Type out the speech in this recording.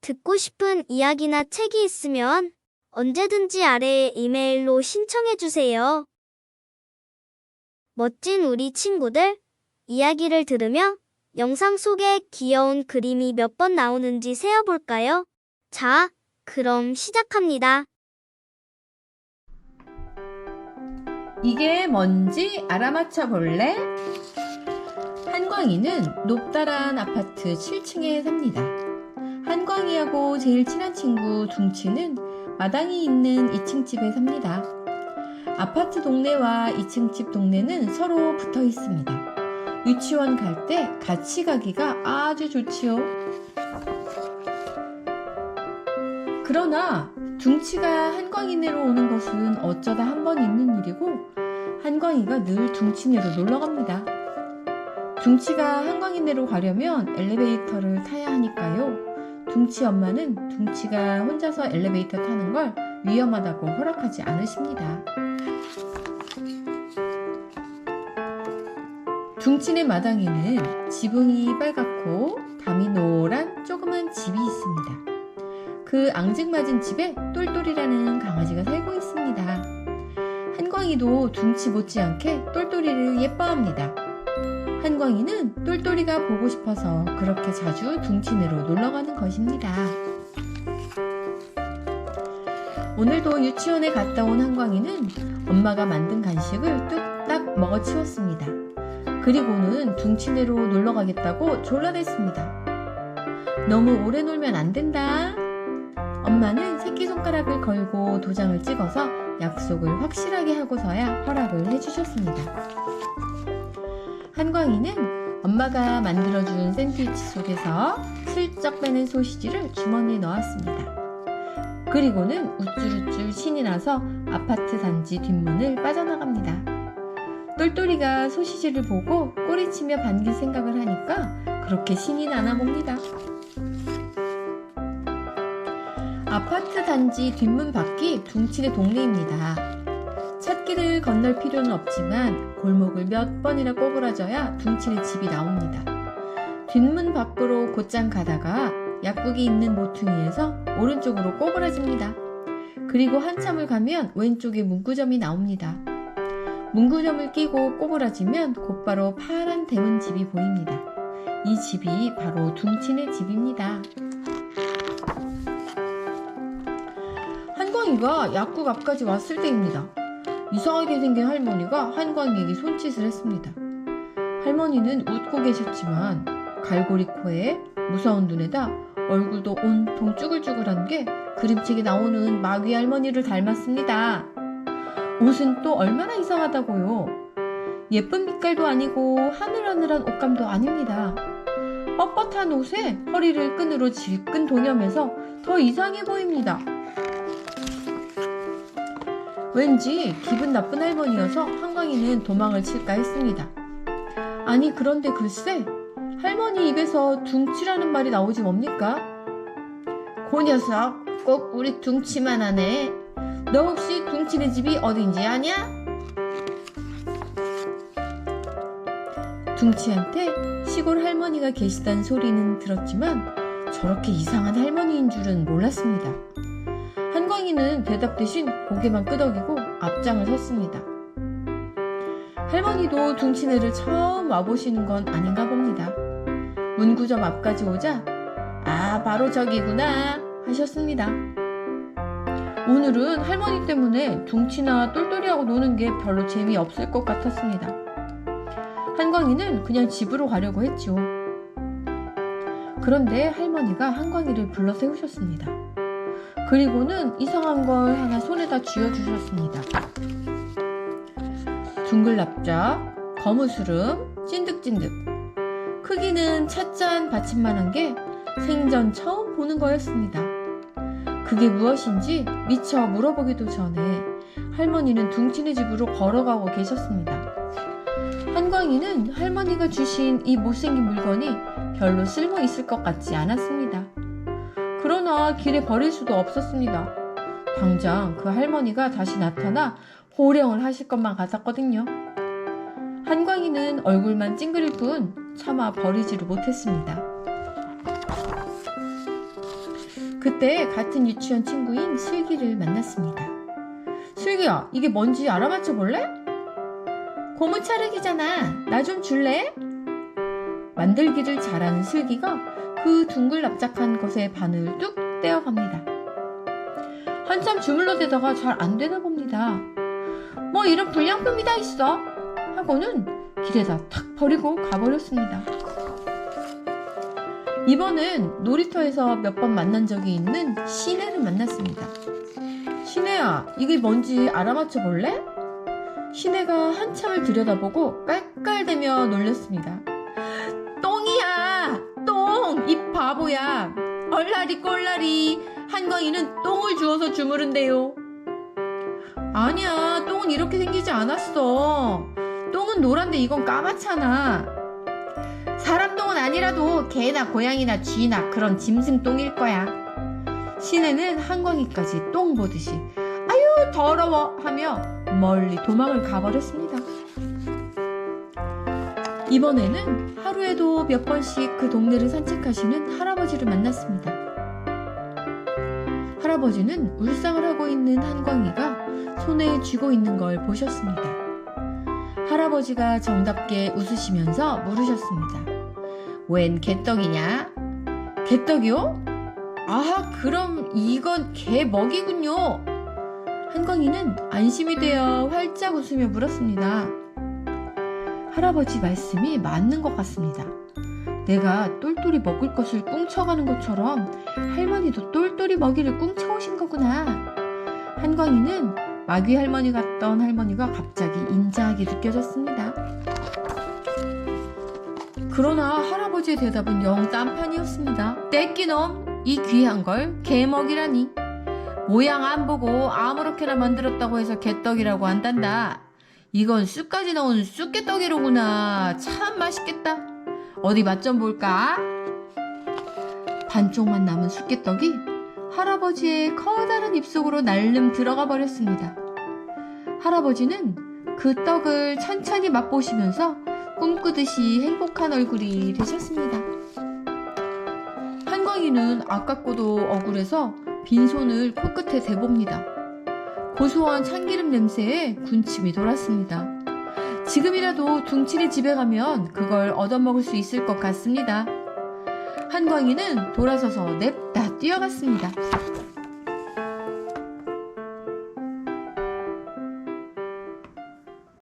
듣고 싶은 이야기나 책이 있으면 언제든지 아래에 이메일로 신청해주세요. 멋진 우리 친구들, 이야기를 들으며 영상 속에 귀여운 그림이 몇 번 나오는지 세어볼까요? 자, 그럼 시작합니다. 이게 뭔지 알아맞혀 볼래? 한광이는 높다란 아파트 7층에 삽니다. 한광이하고 제일 친한 친구 둥치는 마당이 있는 2층 집에 삽니다. 아파트 동네와 2층 집 동네는 서로 붙어 있습니다. 유치원 갈 때 같이 가기가 아주 좋지요. 그러나 둥치가 한광이네로 오는 것은 어쩌다 한 번 있는 일이고 한광이가 늘 둥치네로 놀러 갑니다. 둥치가 한광이네로 가려면 엘리베이터를 타야 하니까요. 둥치 엄마는 둥치가 혼자서 엘리베이터 타는 걸 위험하다고 허락하지 않으십니다. 둥치네 마당에는 지붕이 빨갛고 담이 노란 조그만 집이 있습니다. 그 앙증맞은 집에 똘똘이라는 강아지가 살고 있습니다. 한광이도 둥치 못지않게 똘똘이를 예뻐합니다. 한광이는 똘똘이가 보고 싶어서 그렇게 자주 둥치네로 놀러가는 것입니다. 오늘도 유치원에 갔다 온 한광이는 엄마가 만든 간식을 뚝딱 먹어치웠습니다. 그리고는 둥치네로 놀러가겠다고 졸라댔습니다. 너무 오래 놀면 안 된다. 엄마는 새끼손가락을 걸고 도장을 찍어서 약속을 확실하게 하고서야 허락을 해주셨습니다. 한광이는 엄마가 만들어준 샌드위치 속에서 슬쩍 빼낸 소시지를 주머니에 넣었습니다. 그리고는 우쭐우쭐 신이 나서 아파트 단지 뒷문을 빠져나갑니다. 똘똘이가 소시지를 보고 꼬리치며 반길 생각을 하니까 그렇게 신이 나나 봅니다. 아파트 단지 뒷문 밖이 둥치네 동네입니다. 찾기를 건널 필요는 없지만 골목을 몇 번이나 꼬부라져야 둥치네 집이 나옵니다. 뒷문 밖으로 곧장 가다가 약국이 있는 모퉁이에서 오른쪽으로 꼬부라집니다. 그리고 한참을 가면 왼쪽에 문구점이 나옵니다. 문구점을 끼고 꼬부라지면 곧바로 파란 대문 집이 보입니다. 이 집이 바로 둥치네 집입니다. 한광이가 약국 앞까지 왔을 때입니다. 이상하게 생긴 할머니가 한광이에게 손짓을 했습니다. 할머니는 웃고 계셨지만 갈고리 코에 무서운 눈에다 얼굴도 온통 쭈글쭈글한 게 그림책에 나오는 마귀 할머니를 닮았습니다. 옷은 또 얼마나 이상하다고요. 예쁜 빛깔도 아니고 하늘하늘한 옷감도 아닙니다. 뻣뻣한 옷에 허리를 끈으로 질끈 동여매서 더 이상해 보입니다. 왠지 기분 나쁜 할머니여서 한광이는 도망을 칠까 했습니다. 아니 그런데 글쎄 할머니 입에서 둥치라는 말이 나오지 뭡니까? 그 녀석 꼭 우리 둥치만 하네. 너 혹시 둥치네 집이 어딘지 아냐? 둥치한테 시골 할머니가 계시단 소리는 들었지만 저렇게 이상한 할머니인 줄은 몰랐습니다. 한광이는 대답 대신 고개만 끄덕이고 앞장을 섰습니다. 할머니도 둥치네를 처음 와보시는 건 아닌가 봅니다. 문구점 앞까지 오자 아 바로 저기구나 하셨습니다. 오늘은 할머니 때문에 둥치나 똘똘이하고 노는 게 별로 재미없을 것 같았습니다. 한광이는 그냥 집으로 가려고 했죠. 그런데 할머니가 한광이를 불러 세우셨습니다. 그리고는 이상한 걸 하나 손에다 쥐어주셨습니다. 둥글납작, 거무스름, 찐득찐득. 크기는 찻잔 받침만한 게 생전 처음 보는 거였습니다. 그게 무엇인지 미처 물어보기도 전에 할머니는 둥치네 집으로 걸어가고 계셨습니다. 한광이는 할머니가 주신 이 못생긴 물건이 별로 쓸모 있을 것 같지 않았습니다. 그러나 길에 버릴 수도 없었습니다. 당장 그 할머니가 다시 나타나 호령을 하실 것만 같았거든요. 한광이는 얼굴만 찡그릴 뿐 차마 버리지를 못했습니다. 그때 같은 유치원 친구인 슬기를 만났습니다. 슬기야, 이게 뭔지 알아맞혀 볼래? 고무 찰흙이잖아. 나 좀 줄래? 만들기를 잘하는 슬기가 그 둥글납작한 것의 바늘 뚝 떼어갑니다. 한참 주물러대다가 잘 안 되나 봅니다. 뭐 이런 불량품이 다 있어 하고는 길에다 탁 버리고 가버렸습니다. 이번엔 놀이터에서 몇 번 만난 적이 있는 시내를 만났습니다. 시내야, 이게 뭔지 알아맞혀 볼래? 시내가 한참을 들여다보고 깔깔대며 놀렸습니다. 똥이야! 똥! 이 바보야! 얼라리 꼴라리! 한광이는 똥을 주워서 주무른대요. 아니야, 똥은 이렇게 생기지 않았어. 똥은 노란데 이건 까맣잖아. 사람 똥은 아니라도 개나 고양이나 쥐나 그런 짐승 똥일 거야. 시내는 한광이까지 똥 보듯이 아유 더러워 하며 멀리 도망을 가버렸습니다. 이번에는 하루에도 몇 번씩 그 동네를 산책하시는 할아버지를 만났습니다. 할아버지는 울상을 하고 있는 한광이가 손에 쥐고 있는 걸 보셨습니다. 할아버지가 정답게 웃으시면서 물으셨습니다. 웬 개떡이냐? 개떡이요? 아, 그럼 이건 개 먹이군요. 한광이는 안심이 되어 활짝 웃으며 물었습니다. 할아버지 말씀이 맞는 것 같습니다. 내가 똘똘이 먹을 것을 꿍쳐가는 것처럼 할머니도 똘똘이 먹이를 꿍쳐오신 거구나. 한광이는 마귀 할머니 같던 할머니가 갑자기 인자하게 느껴졌습니다. 그러나 할아버지의 대답은 영 딴판이었습니다. 떼끼놈, 이 귀한 걸 개먹이라니. 모양 안 보고 아무렇게나 만들었다고 해서 개떡이라고 한단다. 이건 쑥까지 넣은 쑥개떡이로구나. 참 맛있겠다. 어디 맛 좀 볼까? 반쪽만 남은 쑥개떡이 할아버지의 커다란 입속으로 날름 들어가 버렸습니다. 할아버지는 그 떡을 천천히 맛보시면서 꿈꾸듯이 행복한 얼굴이 되셨습니다. 한광이는 아깝고도 억울해서 빈손을 코끝에 대봅니다. 고소한 참기름 냄새에 군침이 돌았습니다. 지금이라도 둥칠이 집에 가면 그걸 얻어먹을 수 있을 것 같습니다. 한광이는 돌아서서 냅다 뛰어갔습니다.